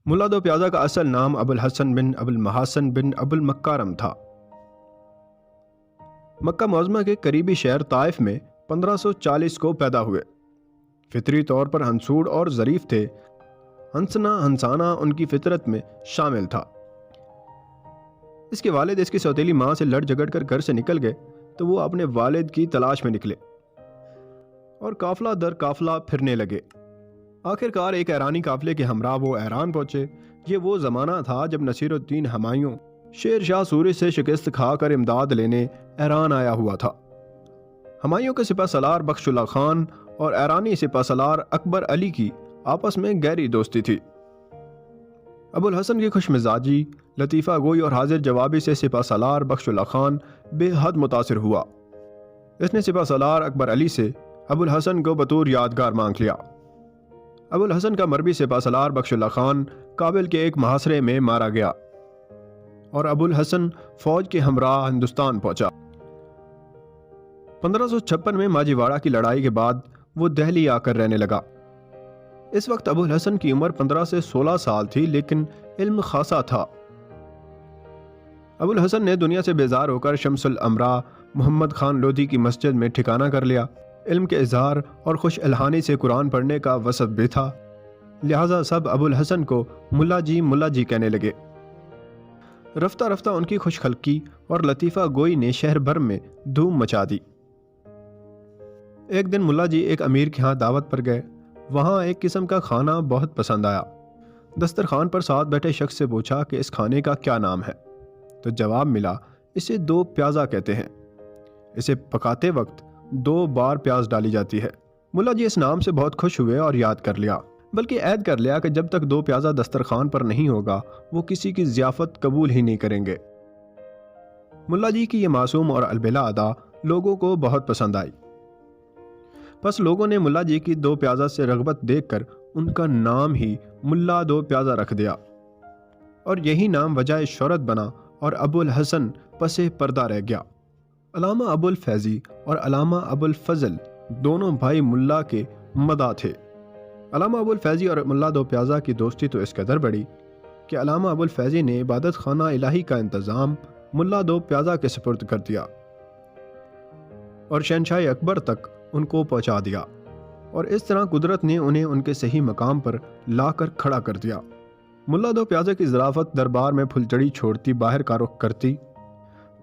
ملا دو پیازہ کا اصل نام ابو الحسن بن ابو المحاسن بن ابو المکارم تھا۔ مکہ معظمہ کے قریبی شہر طائف میں 1540 کو پیدا ہوئے۔ فطری طور پر ہنسوڑ اور ظریف تھے۔ ہنسانا ان کی فطرت میں شامل تھا۔ اس کے والد اس کی سوتیلی ماں سے لڑ جھگڑ کر گھر سے نکل گئے تو وہ اپنے والد کی تلاش میں نکلے اور قافلہ در قافلہ پھرنے لگے۔ آخر کار ایک ایرانی قافلے کے ہمراہ وہ ایران پہنچے۔ یہ وہ زمانہ تھا جب نصیر الدین ہمایوں شیر شاہ سوری سے شکست کھا کر امداد لینے ایران آیا ہوا تھا۔ ہمایوں کے سپہ سالار بخش اللہ خان اور ایرانی سپہ سالار اکبر علی کی آپس میں گہری دوستی تھی۔ ابو الحسن کی خوش مزاجی، لطیفہ گوئی اور حاضر جوابی سے سپہ سالار بخش اللہ خان بے حد متاثر ہوا۔ اس نے سپہ سالار اکبر علی سے ابو الحسن کو بطور یادگار مانگ لیا۔ ابو الحسن کا مربی سپہ سالار بخش اللہ خان کابل کے ایک محاصرے میں مارا گیا اور ابو الحسن فوج کے ہمراہ ہندوستان پہنچا۔ 1556 میں ماجی واڑہ کی لڑائی کے بعد وہ دہلی آ کر رہنے لگا۔ اس وقت ابو الحسن کی عمر 15 سے 16 سال تھی، لیکن علم خاصا تھا۔ ابو الحسن نے دنیا سے بیزار ہو کر شمس الامراء محمد خان لودھی کی مسجد میں ٹھکانہ کر لیا۔ علم کے اظہار اور خوش الحانی سے قرآن پڑھنے کا وصف بھی تھا، لہٰذا سب ابو الحسن کو ملا جی کہنے لگے۔ رفتہ رفتہ ان کی خوش خلقی اور لطیفہ گوئی نے شہر بھر میں دھوم مچا دی۔ ایک دن ملا جی ایک امیر کے ہاں دعوت پر گئے۔ وہاں ایک قسم کا کھانا بہت پسند آیا۔ دسترخوان پر ساتھ بیٹھے شخص سے پوچھا کہ اس کھانے کا کیا نام ہے، تو جواب ملا، اسے دو پیازہ کہتے ہیں۔ اسے پکاتے وقت 2 بار پیاز ڈالی جاتی ہے۔ ملا جی اس نام سے بہت خوش ہوئے اور یاد کر لیا، بلکہ عہد کر لیا کہ جب تک 2 پیازہ دسترخوان پر نہیں ہوگا وہ کسی کی ضیافت قبول ہی نہیں کریں گے۔ ملا جی کی یہ معصوم اور البلا ادا لوگوں کو بہت پسند آئی۔ پس لوگوں نے ملا جی کی 2 پیازہ سے رغبت دیکھ کر ان کا نام ہی ملا دو پیازہ رکھ دیا، اور یہی نام وجہ شہرت بنا اور ابو الحسن پس پردہ رہ گیا۔ علامہ ابو الفیضی اور علامہ ابو الفضل دونوں بھائی ملا کے مداح تھے۔ علامہ ابو الفیضی اور ملا دو پیازہ کی دوستی تو اس قدر بڑی کہ علامہ ابو الفیضی نے عبادت خانہ الہی کا انتظام ملا دو پیازہ کے سپرد کر دیا اور شہنشاہ اکبر تک ان کو پہنچا دیا، اور اس طرح قدرت نے انہیں ان کے صحیح مقام پر لا کر کھڑا کر دیا۔ ملا دو پیازہ کی ظرافت دربار میں پھلچڑی چھوڑتی باہر کا رخ کرتی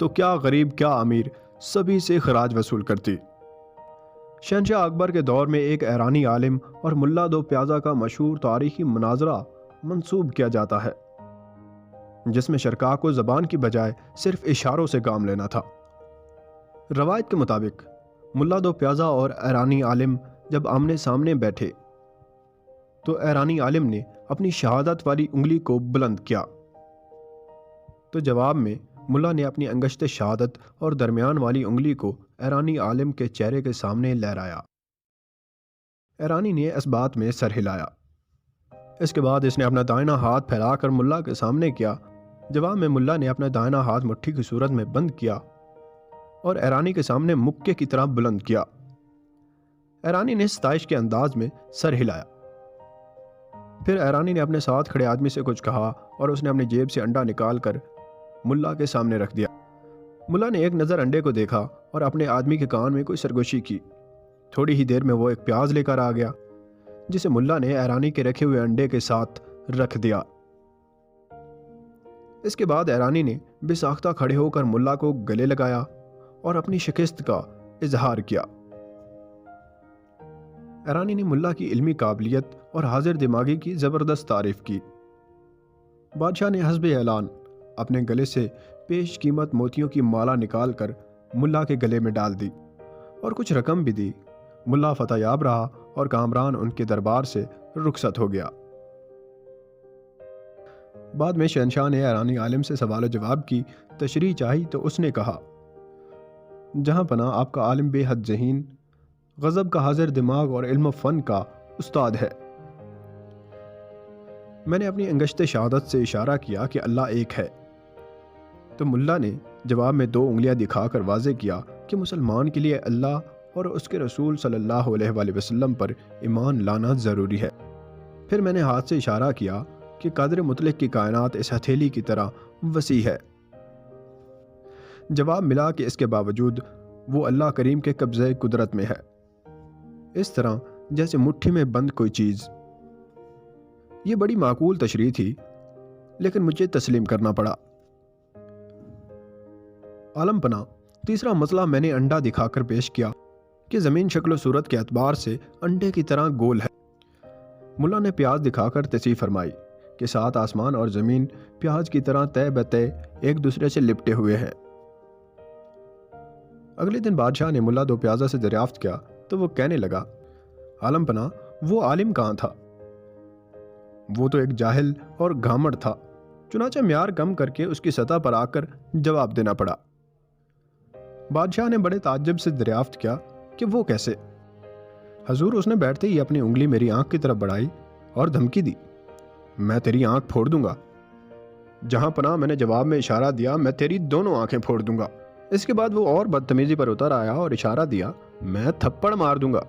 تو کیا غریب کیا امیر سبھی سے خراج وصول کرتی۔ شہنشاہ اکبر کے دور میں ایک ایرانی عالم اور ملا دو پیازہ کا مشہور تاریخی مناظرہ منسوب کیا جاتا ہے، جس میں شرکاء کو زبان کی بجائے صرف اشاروں سے کام لینا تھا۔ روایت کے مطابق ملا دو پیازہ اور ایرانی عالم جب آمنے سامنے بیٹھے تو ایرانی عالم نے اپنی شہادت والی انگلی کو بلند کیا، تو جواب میں ملا نے اپنی انگشت شہادت اور درمیان والی انگلی کو ایرانی عالم کے چہرے کے سامنے لہرایا۔ ایرانی نے اس بات میں سر ہلایا۔ اس کے بعد اس نے اپنا دائنا ہاتھ پھیلا کر ملا کے سامنے کیا۔ جواب میں ملا نے اپنا دائنا ہاتھ مٹھی کی صورت میں بند کیا اور ایرانی کے سامنے مکے کی طرح بلند کیا۔ ایرانی نے ستائش کے انداز میں سر ہلایا۔ پھر ایرانی نے اپنے ساتھ کھڑے آدمی سے کچھ کہا اور اس نے اپنی جیب سے انڈا نکال کر ملا کے سامنے رکھ دیا۔ ملا نے ایک نظر انڈے کو دیکھا اور اپنے آدمی کے کان میں کوئی سرگوشی کی۔ تھوڑی ہی دیر میں وہ ایک پیاز لے کر آ گیا، جسے ملا نے ایرانی کے رکھے ہوئے انڈے کے ساتھ رکھ دیا۔ اس کے بعد ایرانی نے بے ساختہ کھڑے ہو کر ملا کو گلے لگایا اور اپنی شکست کا اظہار کیا۔ ایرانی نے ملا کی علمی قابلیت اور حاضر دماغی کی زبردست تعریف کی۔ بادشاہ نے حسب اعلان اپنے گلے سے پیش قیمت موتیوں کی مالا نکال کر ملا کے گلے میں ڈال دی اور کچھ رقم بھی دی۔ ملا فتح یاب رہا اور کامران ان کے دربار سے رخصت ہو گیا۔ بعد میں شہنشاہ نے ایرانی عالم سے سوال و جواب کی تشریح چاہی تو اس نے کہا، جہاں پناہ آپ کا عالم بے حد ذہین، غضب کا حاضر دماغ اور علم و فن کا استاد ہے۔ میں نے اپنی انگشت شہادت سے اشارہ کیا کہ اللہ ایک ہے، تو ملا نے جواب میں 2 انگلیاں دکھا کر واضح کیا کہ مسلمان کے لیے اللہ اور اس کے رسول صلی اللہ علیہ وآلہ وسلم پر ایمان لانا ضروری ہے۔ پھر میں نے ہاتھ سے اشارہ کیا کہ قادر مطلق کی کائنات اس ہتھیلی کی طرح وسیع ہے۔ جواب ملا کہ اس کے باوجود وہ اللہ کریم کے قبضے قدرت میں ہے، اس طرح جیسے مٹھی میں بند کوئی چیز۔ یہ بڑی معقول تشریح تھی، لیکن مجھے تسلیم کرنا پڑا۔ عالم پناہ، تیسرا مسئلہ میں نے انڈا دکھا کر پیش کیا کہ زمین شکل و صورت کے اعتبار سے انڈے کی طرح گول ہے۔ ملا نے پیاز دکھا کر تصریح فرمائی کہ 7 آسمان اور زمین پیاز کی طرح تہ بتہ ایک دوسرے سے لپٹے ہوئے ہیں۔ اگلے دن بادشاہ نے ملا دو پیازا سے دریافت کیا تو وہ کہنے لگا، عالم پناہ، وہ عالم کہاں تھا؟ وہ تو ایک جاہل اور گھامڑ تھا۔ چنانچہ معیار کم کر کے اس کی سطح پر آ کر جواب دینا پڑا۔ بادشاہ نے بڑے تعجب سے دریافت کیا کہ وہ کیسے؟ حضور، اس نے بیٹھتے ہی اپنی انگلی میری آنکھ کی طرف بڑھائی اور دھمکی دی، میں تیری آنکھ پھوڑ دوں گا۔ جہاں پناہ میں نے جواب میں اشارہ دیا، میں تیری دونوں آنکھیں پھوڑ دوں گا۔ اس کے بعد وہ اور بدتمیزی پر اتر آیا اور اشارہ دیا، میں تھپڑ مار دوں گا۔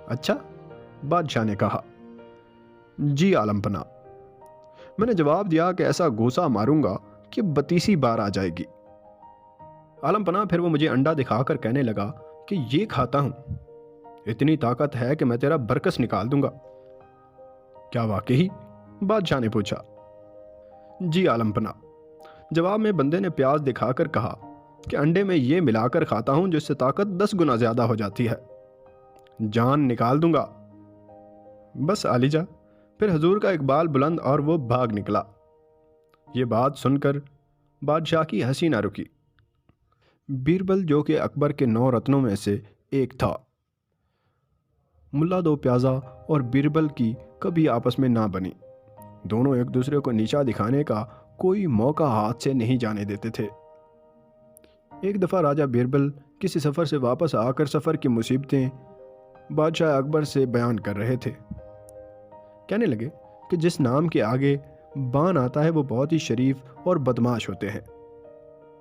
اچھا، بادشاہ نے کہا۔ جی عالم پناہ۔ میں نے جواب دیا کہ ایسا گھوسا ماروں گا کہ 32 بار آ جائے گی۔ عالم پناہ پھر وہ مجھے انڈا دکھا کر کہنے لگا کہ یہ کھاتا ہوں، اتنی طاقت ہے کہ میں تیرا برکس نکال دوں گا۔ کیا واقعی؟ بادشاہ نے پوچھا۔ جی عالم پناہ۔ جواب میں بندے نے پیاز دکھا کر کہا کہ انڈے میں یہ ملا کر کھاتا ہوں جس سے طاقت 10 گنا زیادہ ہو جاتی ہے، جان نکال دوں گا۔ بس علی جا۔ پھر حضور کا اقبال بلند اور وہ بھاگ نکلا۔ یہ بات سن کر بادشاہ کی ہنسی نہ رکی۔ بیربل، جو کہ اکبر کے 9 رتنوں میں سے ایک تھا، ملا دو پیازا اور بیربل کی کبھی آپس میں نہ بنی۔ دونوں ایک دوسرے کو نیچا دکھانے کا کوئی موقع ہاتھ سے نہیں جانے دیتے تھے۔ ایک دفعہ راجہ بیربل کسی سفر سے واپس آ کر سفر کی مصیبتیں بادشاہ اکبر سے بیان کر رہے تھے۔ کہنے لگے کہ جس نام کے آگے بان آتا ہے وہ بہت ہی شریف اور بدماش ہوتے ہیں،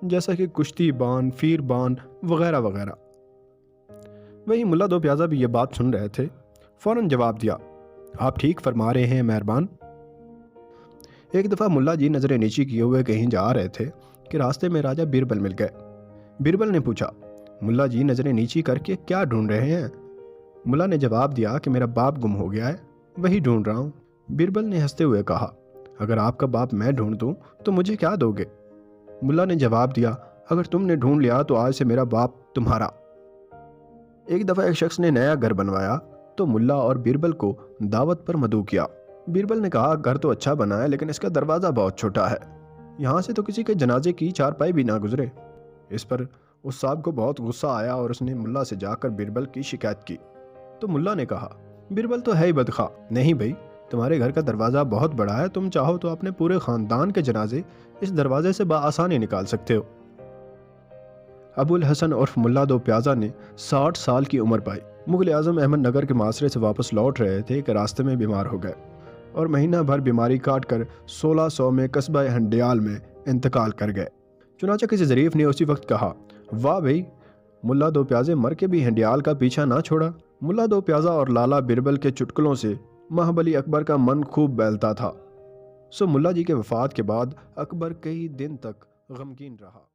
جیسا کہ کشتی بان، فیر بان وغیرہ وغیرہ۔ وہی ملا دو پیازا بھی یہ بات سن رہے تھے۔ فوراً جواب دیا، آپ ٹھیک فرما رہے ہیں مہربان۔ ایک دفعہ ملا جی نظریں نیچی کیے ہوئے کہیں جا رہے تھے کہ راستے میں راجہ بیربل مل گئے۔ بیربل نے پوچھا، ملا جی نظریں نیچی کر کے کیا ڈھونڈ رہے ہیں؟ ملا نے جواب دیا کہ میرا باپ گم ہو گیا ہے، وہی ڈھونڈ رہا ہوں۔ بیربل نے ہنستے ہوئے کہا، اگر آپ کا باپ میں ڈھونڈ دوں تو مجھے کیا دو گے؟ ملا نے جواب دیا، اگر تم نے ڈھونڈ لیا تو آج سے میرا باپ تمہارا۔ ایک دفعہ ایک شخص نے نیا گھر بنوایا تو ملا اور بیربل کو دعوت پر مدعو کیا۔ بیربل نے کہا، گھر تو اچھا بنا ہے لیکن اس کا دروازہ بہت چھوٹا ہے، یہاں سے تو کسی کے جنازے کی چارپائی بھی نہ گزرے۔ اس پر اس صاحب کو بہت غصہ آیا اور اس نے ملا سے جا کر بیربل کی شکایت کی۔ تو ملا نے کہا، بیربل تو ہے ہی بدخواہ، نہیں بھائی، تمہارے گھر کا دروازہ بہت بڑا ہے، تم چاہو تو اپنے پورے خاندان کے جنازے اس دروازے سے بآسانی نکال سکتے ہو۔ ابو الحسن عرف ملا دو پیازا نے 60 سال کی عمر پائی۔ مغل اعظم احمد نگر کے معاشرے سے واپس لوٹ رہے تھے کہ راستے میں بیمار ہو گئے اور مہینہ بھر بیماری کاٹ کر 1600 میں قصبہ ہنڈیال میں انتقال کر گئے۔ چنانچہ کسی ظریف نے اسی وقت کہا، واہ بھائی، ملا دو پیازے مر کے بھی ہنڈیال کا پیچھا نہ چھوڑا۔ ملا دو پیازا اور لالا بیربل کے چٹکلوں سے مہابلی اکبر کا من خوب بہلتا تھا۔ سو ملا جی کے وفات کے بعد اکبر کئی دن تک غمگین رہا۔